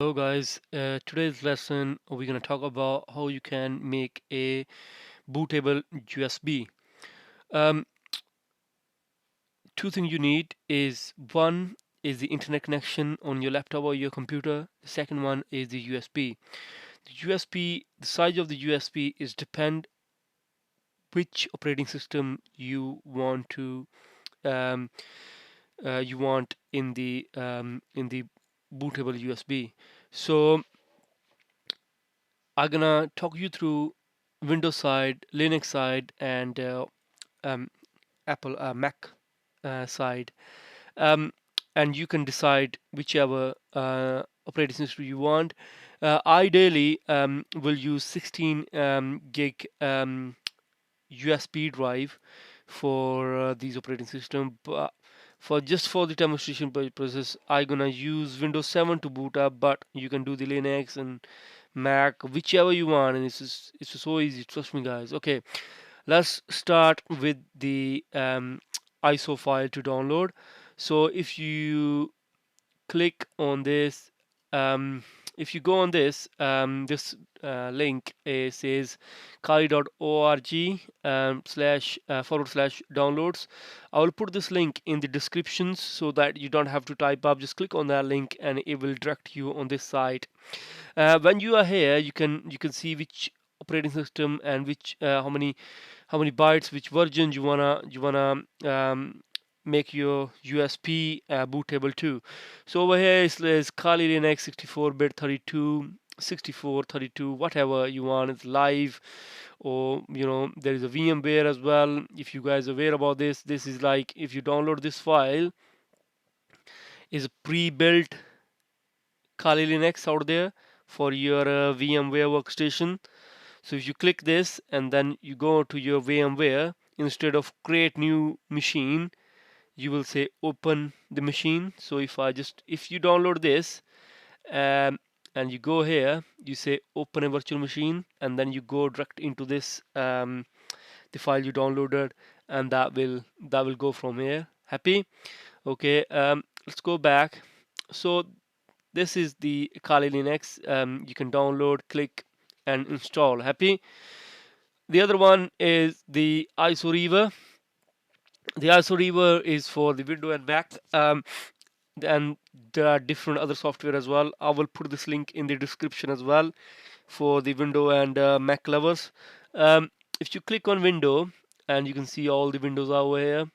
Hello guys, today's lesson we're going to talk about how you can make a bootable USB. Um, Two things you need is one is the internet connection on your laptop or your computer. The second one is the USB. The size of the USB is depend which operating system um, you want in the bootable USB. So I'm gonna talk you through Windows side, Linux side, and um, Apple Mac side, um, and you can decide whichever operating system you want. Ideally, we'll use 16 gig USB drive for these operating system, but for the demonstration purposes, I'm gonna use Windows 7 to boot up, but you can do the Linux and Mac, whichever you want, and it's just so easy. Trust me, guys. Okay, let's start with the ISO file to download. So click on this, um, if you go on this link, it says kali.org / downloads. I will put this link in the descriptions so that you don't have to type up. Just click on that link and it will direct you on this site. When you are here, you can see which operating system and which how many bytes, which version you wanna make your USB bootable to. So over here is Kali Linux 64-bit 32. 64 32 whatever you want. It's live, or there is a VMware as well. If you guys are aware about this is like, if you download this file, is a pre-built Kali Linux out there for your VMware workstation. So if you click this and then you go to your VMware, instead of create new machine, you will say open the machine. So if you download this, um, and you go here, you say open a virtual machine, and then you go direct into this, the file you downloaded, and that will go from here. Happy? Okay, let's go back. So this is the Kali Linux. You can download, click, and install. Happy? The other one is the ISORiver. The ISORiver is for the Windows and Mac. And there are different other software as well. I will put this link in the description as well for the Windows and Mac lovers. If you click on Window, and you can see all the windows over here.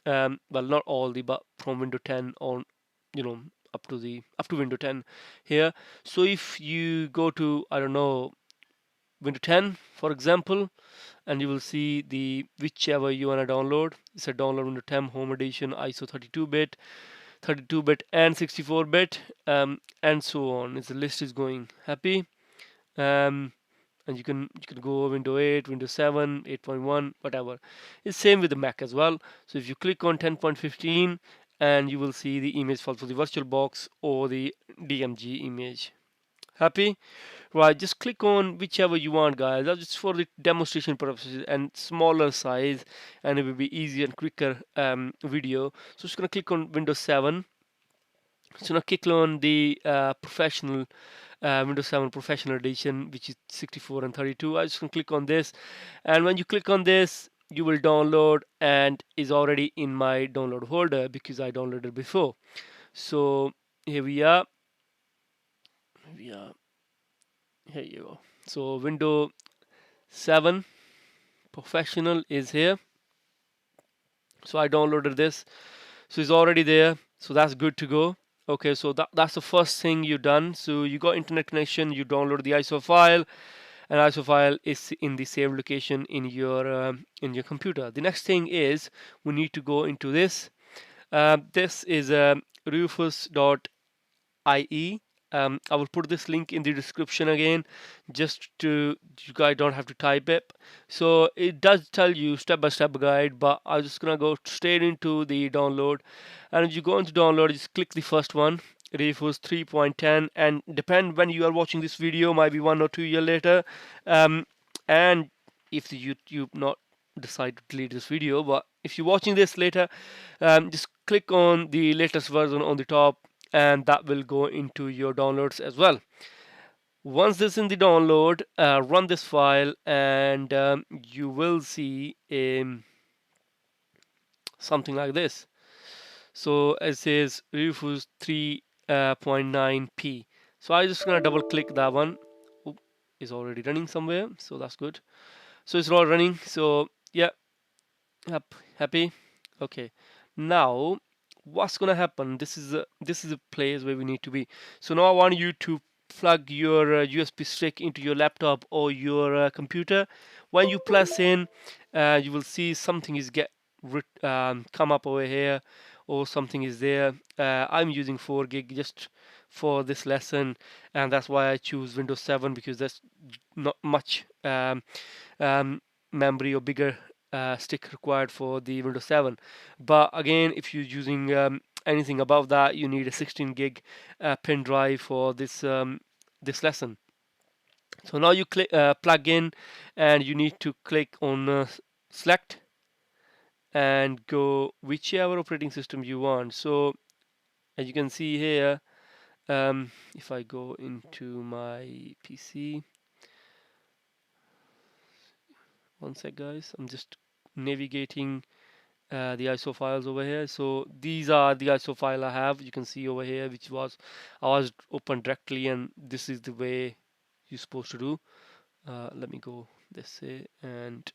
Well, not all the, but from Windows 10 on, you know, up to Windows 10 here. So if you go to, I don't know, Windows 10, for example, and you will see the whichever you want to download. It's a download Windows 10 Home Edition, ISO 32-bit, 32-bit and 64-bit, and so on. The list is going. Happy? Um, and you can go Windows 8, Windows 7, 8.1, whatever. It's same with the Mac as well. So if you click on 10.15, and you will see the image file for the VirtualBox or the DMG image. Happy? Right, just click on whichever you want, guys. That's just for the demonstration purposes and smaller size, and it will be easier and quicker video. So just gonna click on Windows 7. So now click on the professional Windows 7 Professional Edition, which is 64 and 32. I just gonna click on this, and when you click on this, you will download, and is already in my download folder because I downloaded before. So here we are. We are here. You go. So Windows 7 Professional is here. So I downloaded this. So it's already there. So that's good to go. Okay, so that's the first thing you've done. So you got internet connection, you download the ISO file, and ISO file is in the same location in your computer. The next thing is we need to go into this. This is Rufes.ie. I will put this link in the description again, just to you guys don't have to type it. So it does tell you step-by-step guide, but I'm just gonna go straight into the download. And if you go into download, just click the first one, Rufes 3.10, and depend when you are watching this video, might be 1 or 2 years later. And if the YouTube not decide to delete this video, but if you're watching this later, just click on the latest version on the top, and that will go into your downloads as well. Once this is in the download, run this file, and you will see something like this. So it says Rufes 3.9p. So I'm just gonna double click that one. Oop, it's already running somewhere, so that's good. So it's all running. So yeah, happy. Okay, now what's gonna happen? This is a place where we need to be. So now I want you to plug your USB stick into your laptop or your computer. When you press in, you will see something is come up over here, or something is there. I'm using 4 gig just for this lesson, and that's why I choose Windows 7, because there's not much um, memory or bigger stick required for the Windows 7. But again, if you're using anything above that, you need a 16 gig pen drive for this lesson. So now you plug in, and you need to click on select and go whichever operating system you want. So as you can see here, if I go into my PC, one sec guys, I'm just navigating the ISO files over here. So these are the ISO file I have. You can see over here, which was I was open directly, and this is the way you're supposed to do. Let me go this way, and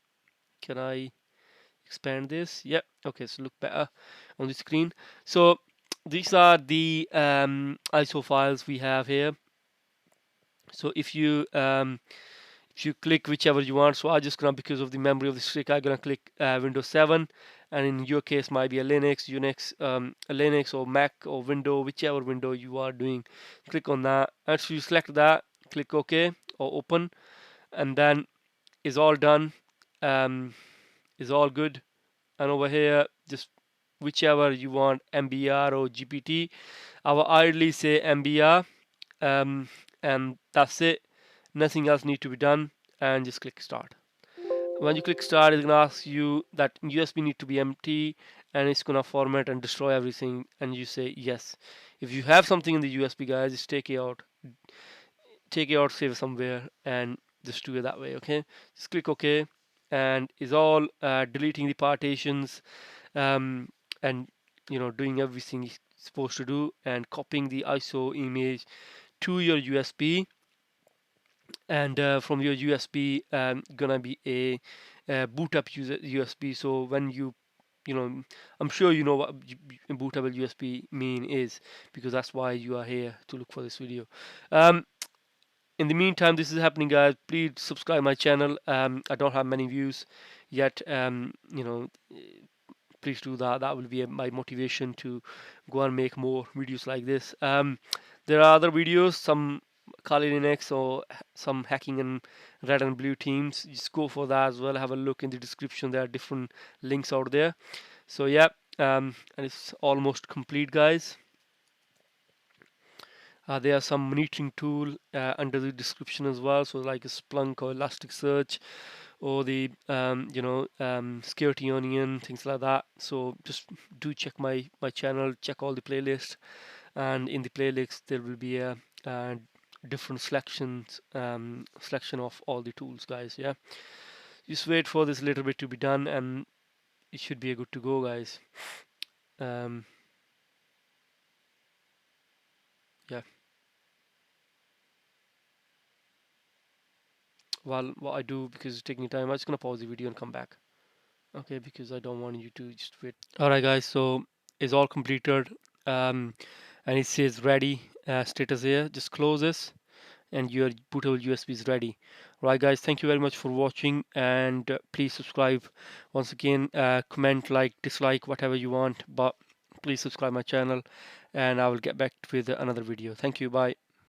can I expand this? Yep. Okay, so look better on the screen. So these are the ISO files we have here. So if you click whichever you want, so I just gonna, because of the memory of the stick, I'm gonna click Windows 7, and in your case might be a Linux, Unix, a Linux or Mac or Window, whichever window you are doing. Click on that. After you select that, click OK or open, and then it's all done. Is all good. And over here, just whichever you want, MBR or GPT. I will idly say MBR, and that's it. Nothing else need to be done, and just click start. When you click start, it's gonna ask you that USB need to be empty, and it's gonna format and destroy everything, and you say yes. If you have something in the USB, guys, just take it out, save it somewhere, and just do it that way. Okay, just click OK, and it's all deleting the partitions, um, and doing everything it's supposed to do, and copying the ISO image to your USB, and from your USB, gonna be a boot up USB. So when I'm sure you know what bootable USB mean is, because that's why you are here to look for this video. In the meantime, this is happening, guys. Please subscribe my channel. I don't have many views yet. Please do that. That will be my motivation to go and make more videos like this. There are other videos, some Kali Linux or some hacking and red and blue teams. Just go for that as well. Have a look in the description. There are different links out there. So yeah, and it's almost complete, guys. There are some monitoring tool under the description as well, so like a Splunk or Elasticsearch, or the Security Onion, things like that. So just do check my channel, check all the playlists, and in the playlist there will be a different selection of all the tools, guys. Yeah, just wait for this little bit to be done, and it should be good to go, guys. Yeah. Well, what I do, because it's taking time, I'm just gonna pause the video and come back. Okay, because I don't want you to just wait. Alright guys, so it's all completed, and it says ready status here. Just close this, and your bootable USB is ready. Right guys, thank you very much for watching, and please subscribe. Once again, comment, like, dislike, whatever you want, but please subscribe my channel, and I will get back with another video. Thank you, bye.